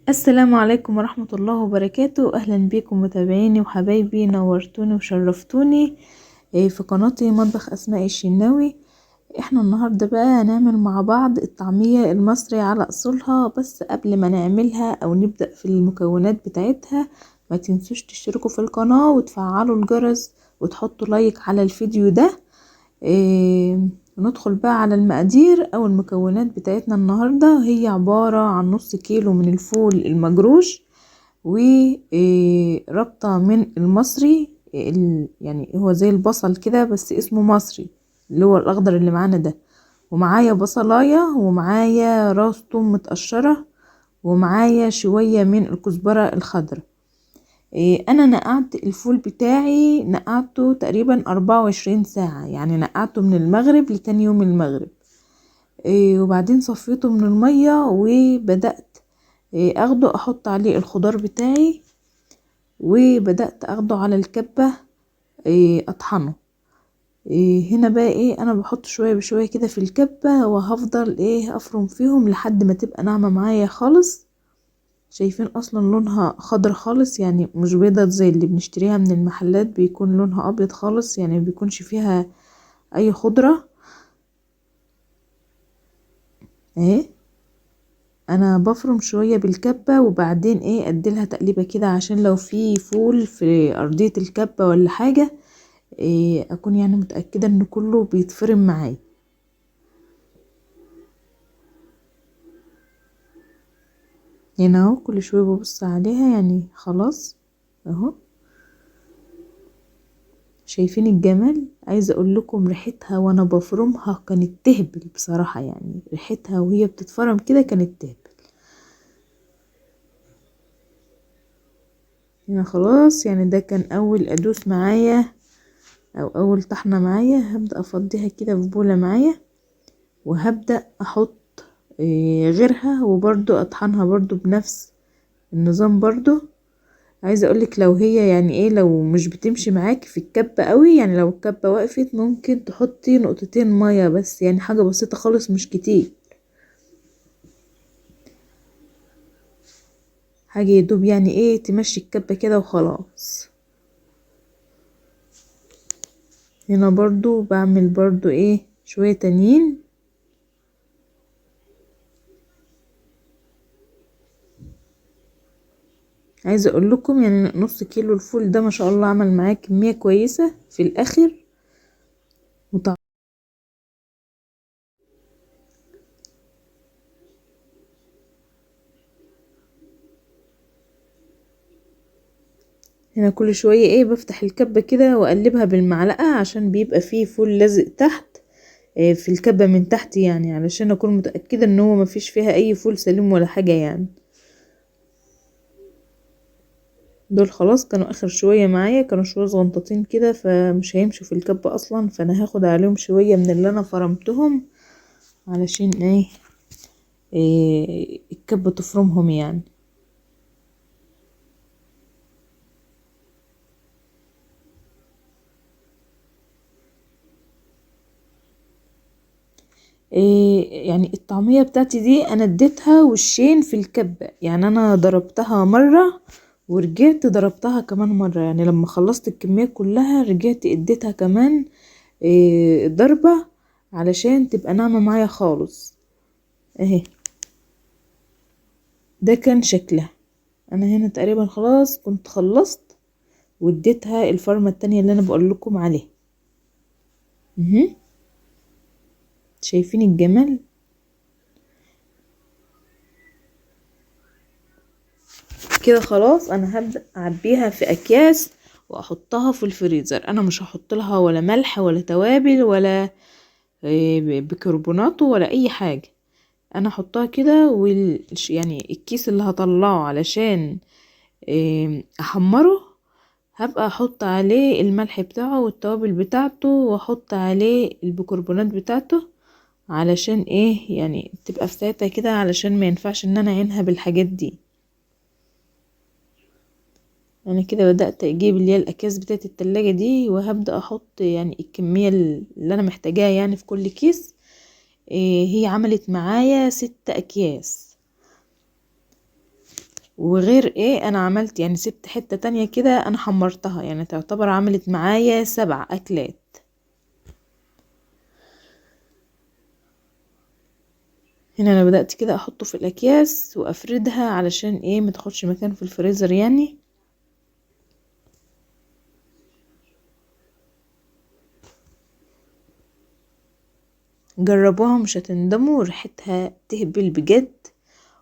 السلام عليكم ورحمة الله وبركاته. أهلا بكم متابعيني وحبايبي، نورتوني وشرفتوني في قناتي مطبخ أسماء الشناوي. احنا النهاردة بقى هنعمل مع بعض الطعمية المصري على أصولها. بس قبل ما نعملها أو نبدأ في المكونات بتاعتها، ما تنسوش تشتركوا في القناة وتفعلوا الجرس وتحطوا لايك على الفيديو ده. ندخل بقى على المقادير او المكونات بتاعتنا. النهاردة هي عبارة عن نص كيلو من الفول المجروش، وربطة من المصري، يعني هو زي البصل كده بس اسمه مصري، اللي هو الاخضر اللي معانا ده. ومعايا بصلاية، ومعايا راس توم متقشرة، ومعايا شوية من الكزبرة الخضراء. انا نقعت الفول بتاعي، نقعته تقريبا 24 ساعة، يعني نقعته من المغرب لتاني يوم المغرب. وبعدين صفيته من المية وبدأت اخده احط عليه الخضار بتاعي، وبدأت اخده على الكبة اطحنه. هنا بقى انا بحط شوية بشوية كده في الكبة، وهفضل افرم فيهم لحد ما تبقى ناعمة معايا خالص. شايفين اصلا لونها خضر خالص، يعني مش بيضة زي اللي بنشتريها من المحلات، بيكون لونها ابيض خالص، يعني مبيكونش فيها اي خضرة. اهي انا بفرم شوية بالكبة، وبعدين اديلها تقليبة كده عشان لو في فول في ارضية الكبة ولا حاجة، اكون يعني متأكدة ان كله بيتفرم معايا. هنا اهو كل شوية ببص عليها، يعني خلاص اهو. شايفين الجمال؟ عايزه اقول لكم ريحتها وانا بفرمها كانت تهبل بصراحه، يعني ريحتها وهي بتتفرم كده كانت تهبل. هنا خلاص، يعني ده كان اول ادوس معايا او اول طحنه معايا. هبدا افضيها كده في بوله معايا، وهبدا احط غيرها، وبرضو اطحنها برضو بنفس النظام برضو. عايزه اقولك لو هي يعني لو مش بتمشي معاكي في الكبه قوي، يعني لو الكبه وقفت ممكن تحطي نقطتين ميه بس، يعني حاجه بسيطه خالص مش كتير، حاجه يدوب يعني تمشي الكبه كده وخلاص. هنا برضو بعمل برضو شويه تانيين. عايزه اقول لكم يعني نص كيلو الفول ده ما شاء الله عمل معايا كميه كويسه في الاخر. هنا كل شوية بفتح الكبة كده واقلبها بالمعلقة، عشان بيبقى فيه فول لازق تحت في الكبة من تحت، يعني علشان اكون متأكدة ان هو مفيش فيها اي فول سليم ولا حاجة يعني. دول خلاص كانوا اخر شوية معايا، كانوا شوية صغنطتين كده فمش هيمشوا في الكبة اصلا، فانا هاخد عليهم شوية من اللي انا فرمتهم علشان الكبة تفرمهم يعني. يعني الطعمية بتاعتي دي انا اديتها وشين في الكبة، يعني انا ضربتها مرة ورجعت ضربتها كمان مرة، يعني لما خلصت الكمية كلها رجعت اديتها كمان ضربة علشان تبقى ناعمة معايا خالص. اهي ده كان شكلها. انا هنا تقريبا خلاص كنت خلصت، واديتها الفرمة التانية اللي انا بقول لكم عليها. مهم. شايفين الجمال؟ كده خلاص انا هبدأ اعبيها في اكياس واحطها في الفريزر. انا مش هحط لها ولا ملح ولا توابل ولا بيكربونات ولا اي حاجة. انا احطها كده يعني الكيس اللي هطلعه علشان احمره، هبقى احط عليه الملح بتاعه والتوابل بتاعته، واحط عليه البيكربونات بتاعته علشان يعني تبقى في ساعتها كده، علشان ما ينفعش ان انا اعينها بالحاجات دي. انا كده بدأت اجيب اللي هي الاكياس بتاعت التلاجة دي، وهبدأ احط يعني الكمية اللي انا محتاجاها يعني في كل كيس. هي عملت معايا 6 اكياس. وغير ايه انا عملت يعني سبت حتة تانية كده انا حمرتها، يعني تعتبر عملت معايا 7 اكلات. هنا انا بدأت كده احطه في الاكياس وافردها علشان ايه ما تاخدش مكان في الفريزر يعني. جربوها مش هتندموا، ريحتها تهبل بجد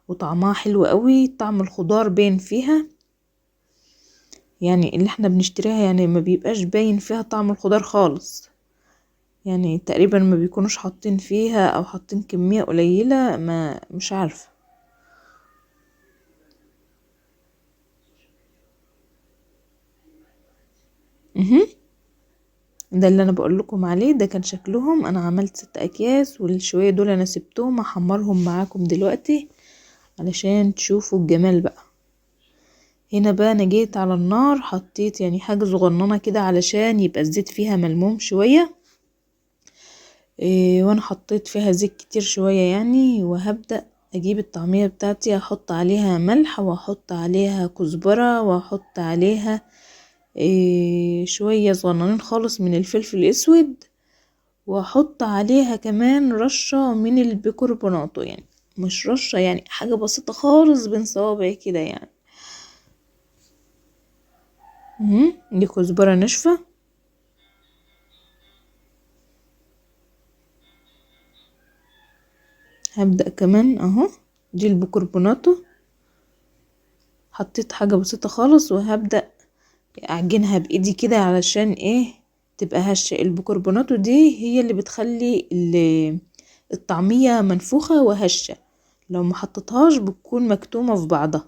وطعمها حلو قوي، طعم الخضار باين فيها، يعني اللي احنا بنشتريها يعني ما بيبقاش باين فيها طعم الخضار خالص، يعني تقريبا ما بيكونوش حاطين فيها او حاطين كمية قليلة، ما مش عارفة. مهم. ده اللي انا بقول لكم عليه، ده كان شكلهم. انا عملت 6 اكياس، والشوية دول انا سبتهم احمرهم معاكم دلوقتي علشان تشوفوا الجمال بقى. هنا بقى انا جيت على النار، حطيت يعني حاجة صغننة كده علشان يبقى الزيت فيها ملموم شوية. وانا حطيت فيها زيت كتير شوية يعني، وهبدأ اجيب الطعمية بتاعتي، احط عليها ملح واحط عليها كزبرة واحط عليها شوية صغننين خالص من الفلفل الاسود، واحط عليها كمان رشة من البيكربوناتو، يعني مش رشة، يعني حاجة بسيطة خالص بين صوابعي كده يعني. دي كزبرة ناشفة. هبدأ كمان اهو، دي البيكربوناتو، حطيت حاجة بسيطة خالص، وهبدأ اعجنها بايدي كده علشان ايه تبقى هشة. البيكربوناتو دي هي اللي بتخلي الطعمية منفوخة وهشة، لو ما حطيتهاش بتكون مكتومة في بعضها.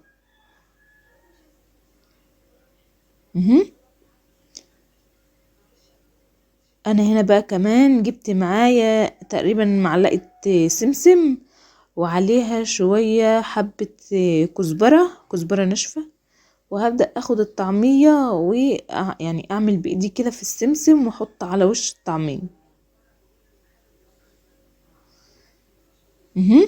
مهم. انا هنا بقى كمان جبت معايا تقريبا معلقة سمسم، وعليها شوية حبة كزبرة ناشفة، وهبدأ اخد الطعمية ويعني اعمل بايدي كده في السمسم واحط على وش الطعمية. مهم.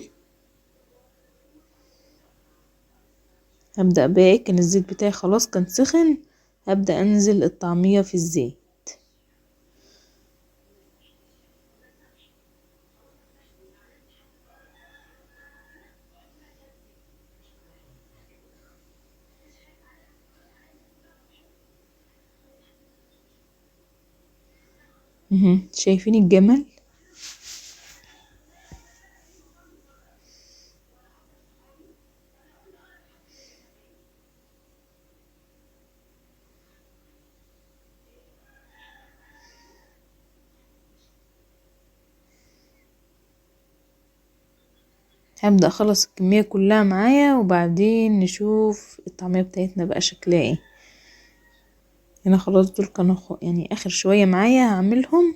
هبدأ بقى كان الزيت بتاعي خلاص كان سخن، هبدأ انزل الطعمية في الزيت. شايفين الجمال؟ هبدأ اخلص الكمية كلها معايا وبعدين نشوف الطعمية بتاعتنا بقى شكلها ايه. هنا خلاص دول كانوا يعني اخر شوية معايا هعملهم.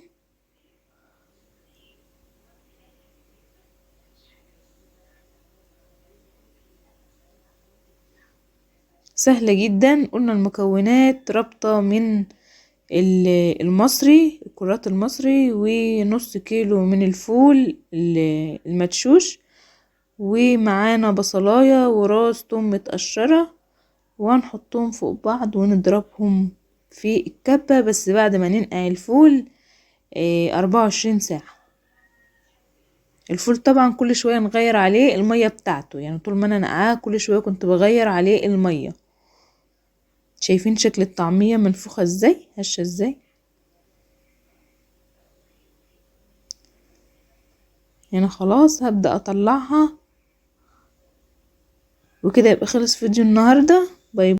سهلة جدا، قلنا المكونات رابطة من المصري، الكرات المصري، ونص كيلو من الفول المدشوش، ومعانا بصلاية وراس توم متقشرة، وهنحطهم فوق بعض ونضربهم في الكبة، بس بعد ما ننقع الفول 24 ساعة. الفول طبعا كل شوية نغير عليه المية بتاعته، يعني طول ما انا نقعاه كل شوية كنت بغير عليه المية. شايفين شكل الطعمية منفوخة ازاي، هشة ازاي؟ هنا خلاص هبدأ اطلعها، وكده يبقى خلص فيديو النهاردة. باي.